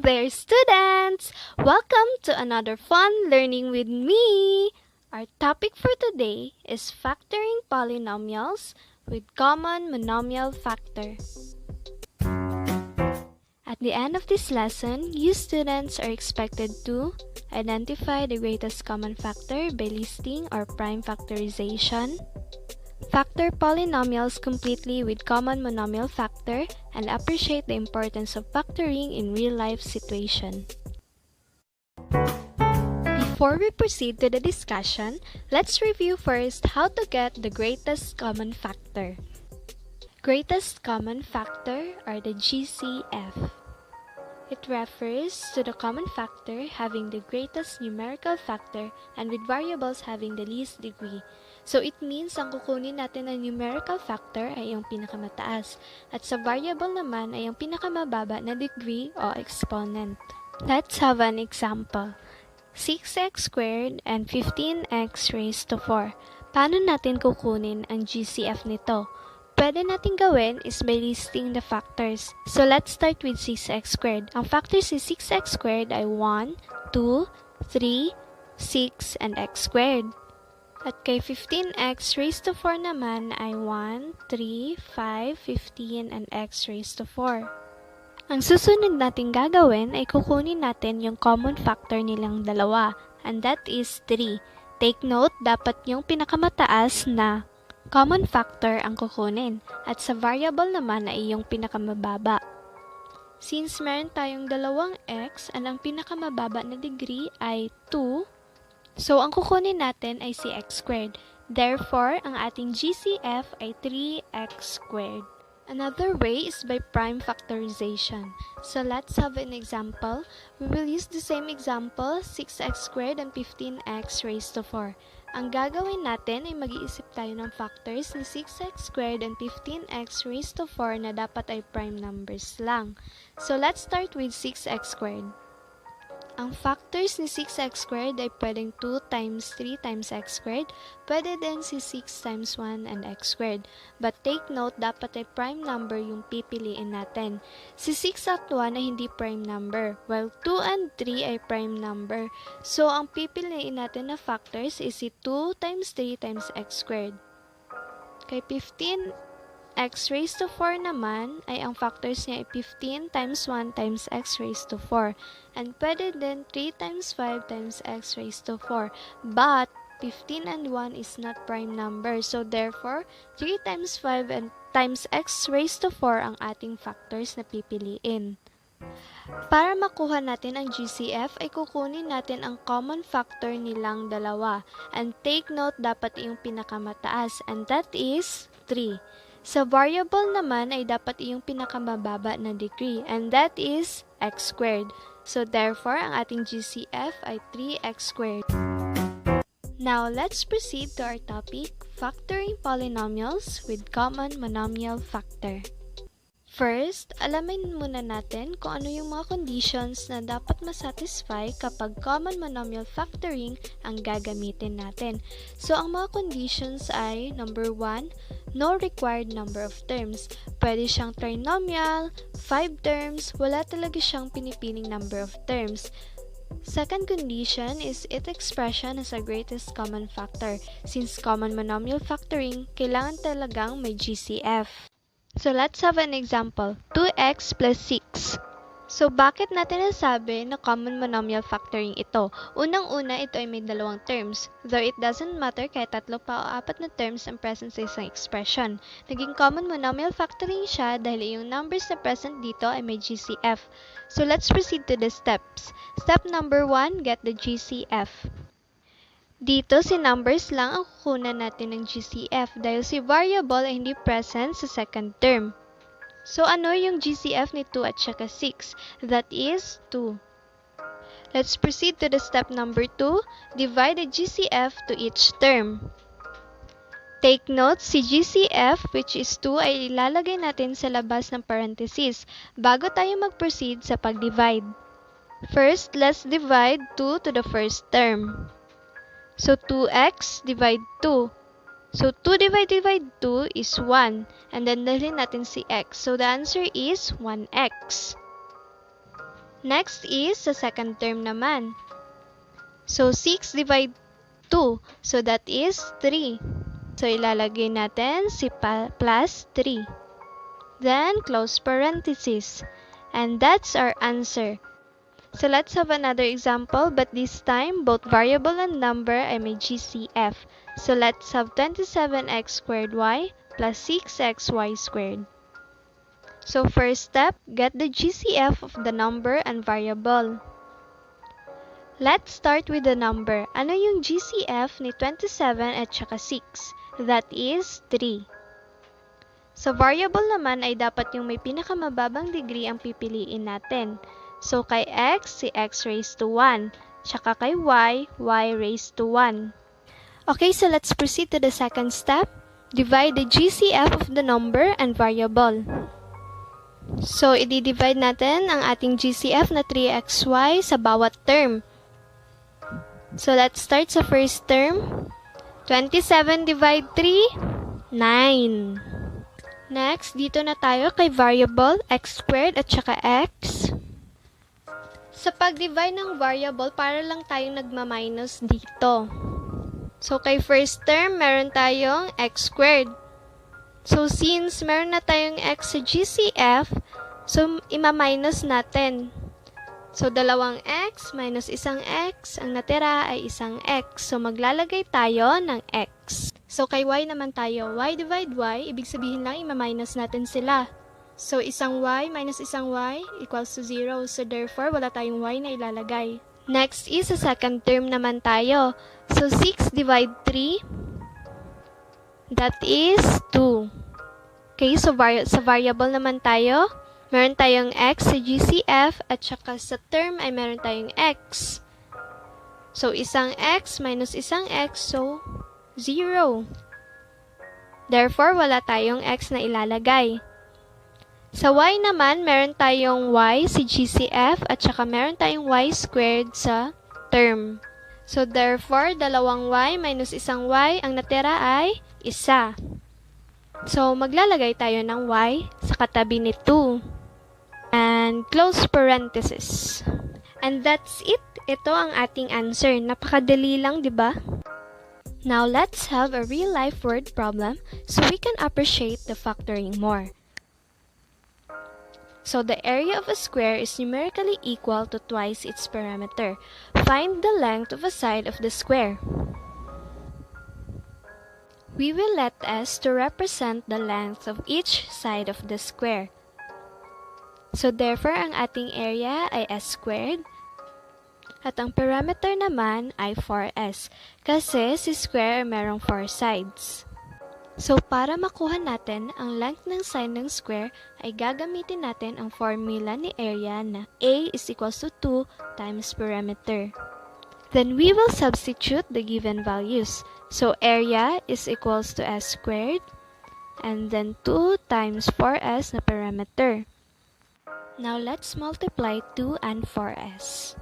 there, students! Welcome to another fun learning with me! Our topic for today is factoring polynomials with common monomial factor. At the end of this lesson, you students are expected to identify the greatest common factor by listing or prime factorization, factor polynomials completely with common monomial factor, and appreciate the importance of factoring in real-life situation. Before we proceed to the discussion, let's review first how to get the greatest common factor. Greatest common factor are the GCF. It refers to the common factor having the greatest numerical factor and with variables having the least degree. So it means ang kukunin natin na numerical factor ay yung pinakamataas at sa variable naman ay yung pinakamababa na degree o exponent. Let's have an example. 6x squared and 15x raised to 4. Paano natin kukunin ang GCF nito? Pwede natin gawin is by listing the factors. So let's start with 6x squared. Ang factors is 6x squared ay 1, 2, 3, 6, and x squared. At kay 15x raised to 4 naman ay 1, 3, 5, 15, and x raised to 4. Ang susunod natin gagawin ay kukunin natin yung common factor nilang dalawa, and that is 3. Take note, dapat yung pinakamataas na common factor ang kukunin, at sa variable naman ay yung pinakamababa. Since meron tayong dalawang x, at ang pinakamababa na degree ay 2, so ang kukunin natin ay si x squared. Therefore, ang ating GCF ay 3x squared. Another way is by prime factorization. So let's have an example. We will use the same example, 6x squared and 15x raised to 4. Ang gagawin natin ay mag-iisip tayo ng factors ni 6x squared and 15x raised to 4 na dapat ay prime numbers lang. So let's start with 6x squared. Ang factors ni 6x squared ay pwedeng 2 times 3 times x squared, pwede din si 6 times 1 and x squared. But take note, dapat ay prime number yung pipiliin natin. Si 6 at 1 ay hindi prime number, while 2 and 3 ay prime number. So, ang pipiliin natin na factors is si 2 times 3 times x squared. Kay 15 x raised to 4 naman, ay ang factors niya ay 15 times 1 times x raised to 4. And pwede din 3 times 5 times x raised to 4. But, 15 and 1 is not prime number. So, therefore, 3 times 5 and times x raised to 4 ang ating factors na pipiliin. Para makuha natin ang GCF, ay kukunin natin ang common factor nilang dalawa. And take note, dapat yung pinakamataas. And that is 3. Sa variable naman ay dapat iyong pinakamababa na degree, and that is x squared. So therefore, ang ating GCF ay 3x squared. Now, let's proceed to our topic, factoring polynomials with common monomial factor. First, alamin muna natin kung ano yung mga conditions na dapat masatisfy kapag common monomial factoring ang gagamitin natin. So, ang mga conditions ay, number 1, no required number of terms. Pwede siyang trinomial, 5 terms, wala talaga siyang pinipiling number of terms. Second condition is its expression as a greatest common factor. Since common monomial factoring, kailangan talagang may GCF. So, let's have an example. 2x plus 6. So, bakit natin nasabi na common monomial factoring ito? Unang-una, ito ay may dalawang terms. Though it doesn't matter kahit tatlo pa o apat na terms ang present sa isang expression. Naging common monomial factoring siya dahil yung numbers na present dito ay may GCF. So, let's proceed to the steps. Step number 1, get the GCF. Dito, si numbers lang ang kukunan natin ng GCF dahil si variable ay hindi present sa second term. So, ano yung GCF ni 2 at saka 6? That is 2. Let's proceed to the step number 2. Divide the GCF to each term. Take note, si GCF, which is 2, ay ilalagay natin sa labas ng parenthesis bago tayo mag-proceed sa pag-divide. First, let's divide 2 to the first term. So, 2x divide 2. So, 2 divide 2 is 1. And then, dalhin natin si x. So, the answer is 1x. Next is sa second term naman. So, 6 divide 2. So, that is 3. So, ilalagay natin si plus 3. Then, close parenthesis. And that's our answer. So, let's have another example, but this time, both variable and number ay may GCF. So, let's have 27x squared y plus 6xy squared. So, first step, get the GCF of the number and variable. Let's start with the number. Ano yung GCF ni 27 at saka 6? That is 3. Sa variable naman ay dapat yung may pinakamababang degree ang pipiliin natin. So, kay x, si x raised to 1. Tsaka kay y, y raised to 1. Okay, so let's proceed to the second step. Divide the GCF of the number and variable. So, i-divide natin ang ating GCF na 3xy sa bawat term. So, let's start sa first term. 27 divide 3, 9. Next, dito na tayo kay variable x squared at saka x. Sa pag-divide ng variable, para lang tayong nagma-minus dito. So, kay first term, meron tayong x squared. So, since meron na tayong x sa GCF, so, ima-minus natin. So, dalawang x minus isang x, ang natira ay isang x. So, maglalagay tayo ng x. So, kay y naman tayo, y divide y, ibig sabihin lang ima-minus natin sila. So, isang y minus isang y equals to 0. So, therefore, wala tayong y na ilalagay. Next is sa second term naman tayo. So, 6 divide 3, that is 2. Okay, so sa variable naman tayo. Meron tayong x sa GCF at saka sa term ay meron tayong x. So, isang x minus isang x, so 0. Therefore, wala tayong x na ilalagay. Sa y naman, meron tayong y sa GCF at saka meron tayong y squared sa term. So, therefore, dalawang y minus isang y, ang natira ay isa. So, maglalagay tayo ng y sa katabi ni 2. And close parenthesis. And that's it. Ito ang ating answer. Napakadali lang, di ba? Now, let's have a real-life word problem so we can appreciate the factoring more. So, the area of a square is numerically equal to twice its perimeter. Find the length of a side of the square. We will let S to represent the length of each side of the square. So, therefore, ang ating area ay s squared. At ang perimeter naman ay 4s. Kasi si square ay merong 4 sides. So, para makuha natin ang length ng side ng square, ay gagamitin natin ang formula ni area na a is equals to 2 times perimeter. Then, we will substitute the given values. So, area is equals to s squared. And then, 2 times 4s na perimeter. Now, let's multiply 2 and 4s.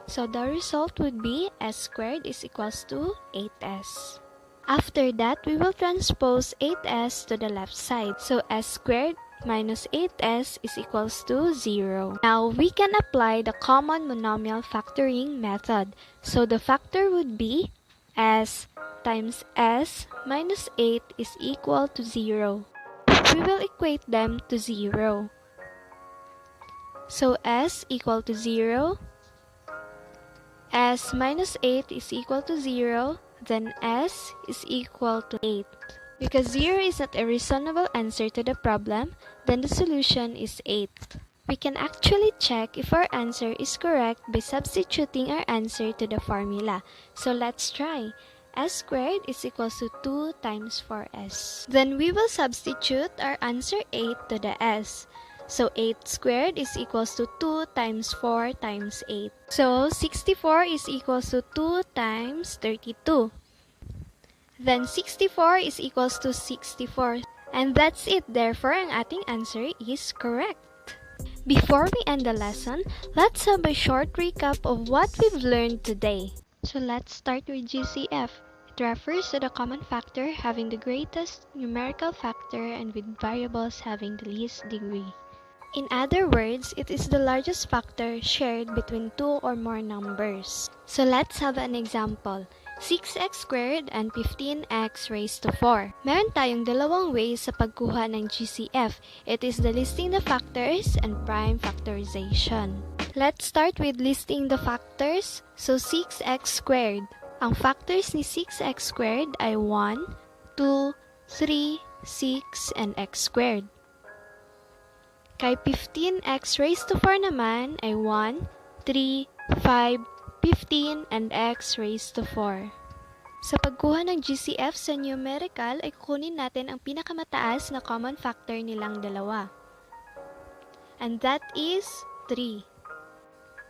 So, the result would be s squared is equals to 8s. After that, we will transpose 8s to the left side. So, s squared minus 8s is equals to 0. Now, we can apply the common monomial factoring method. So, the factor would be s times s minus 8 is equal to 0. We will equate them to 0. So, s equal to 0, s minus 8 is equal to 0, then s is equal to 8. Because 0 is not a reasonable answer to the problem, then the solution is 8. We can actually check if our answer is correct by substituting our answer to the formula. So, let's try. S squared is equals to 2 times 4s. Then, we will substitute our answer 8 to the s. So, 8 squared is equals to 2 times 4 times 8. So, 64 is equals to 2 times 32. Then, 64 is equals to 64. And that's it. Therefore, ang ating answer is correct. Before we end the lesson, let's have a short recap of what we've learned today. So, let's start with GCF. It refers to the common factor having the greatest numerical factor and with variables having the least degree. In other words, it is the largest factor shared between two or more numbers. So let's have an example. 6x squared and 15x raised to 4. Meron tayong dalawang ways sa pagkuha ng GCF. It is the listing the factors and prime factorization. Let's start with listing the factors. So 6x squared. Ang factors ni 6x squared ay 1, 2, 3, 6, and x squared. Kay 15x raised to 4 naman ay 1, 3, 5, 15, and x raised to 4. Sa pagkuha ng GCF sa numerical ay kukunin natin ang pinakamataas na common factor nilang dalawa. And that is 3.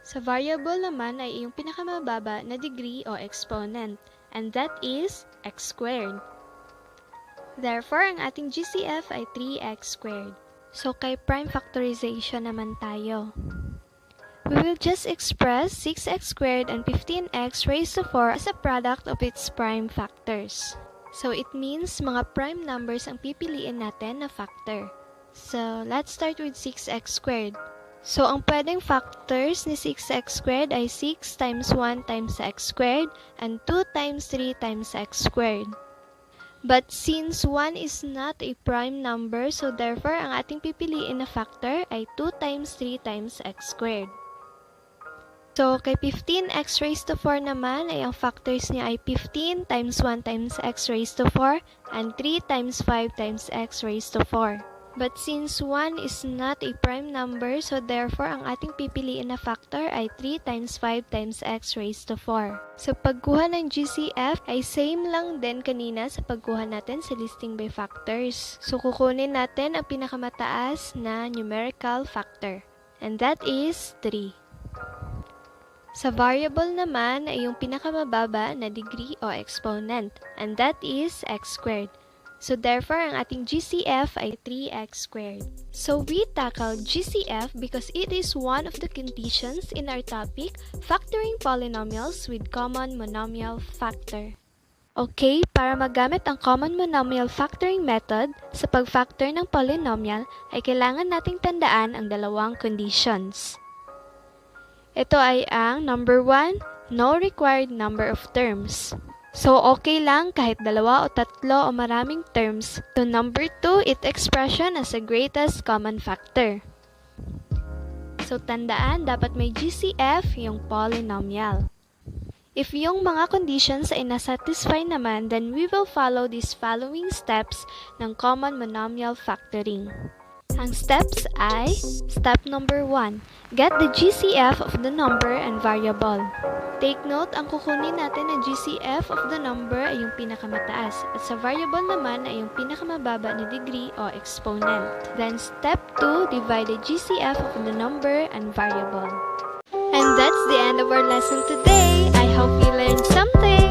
Sa variable naman ay yung pinakamababa na degree o exponent. And that is x squared. Therefore, ang ating GCF ay 3x squared. So, kay prime factorization naman tayo. We will just express 6x squared and 15x raised to 4 as a product of its prime factors. So, it means mga prime numbers ang pipiliin natin na factor. So, let's start with 6x squared. So, ang pwedeng factors ni 6x squared ay 6 times 1 times x squared and 2 times 3 times x squared. But since 1 is not a prime number, so therefore, ang ating pipiliin na factor ay 2 times 3 times x squared. So, kay 15x raised to 4 naman, ay ang factors niya ay 15 times 1 times x raised to 4 and 3 times 5 times x raised to 4. But since 1 is not a prime number, so therefore, ang ating pipiliin na factor ay 3 times 5 times x raised to 4. So, pagkuha ng GCF ay same lang din kanina sa pagkuha natin sa listing by factors. So, kukunin natin ang pinakamataas na numerical factor. And that is 3. Sa variable naman ay yung pinakamababa na degree o exponent. And that is x squared. So, therefore, ang ating GCF ay 3x squared. So, we tackled GCF because it is one of the conditions in our topic, factoring polynomials with common monomial factor. Okay, para magamit ang common monomial factoring method sa pag-factor ng polynomial, ay kailangan nating tandaan ang dalawang conditions. Ito ay ang number 1, no required number of terms. So, okay lang kahit dalawa o tatlo o maraming terms. So, number 2, it expression as a greatest common factor. So, tandaan, dapat may GCF yung polynomial. If yung mga conditions ay nasatisfy naman, then we will follow these following steps ng common monomial factoring. Ang steps ay, step number 1, get the GCF of the number and variable. Take note, ang kukunin natin na GCF of the number ay yung pinakamataas at sa variable naman ay yung pinakamababa na degree o exponent. Then step 2, divide the GCF of the number and variable. And that's the end of our lesson today. I hope you learned something!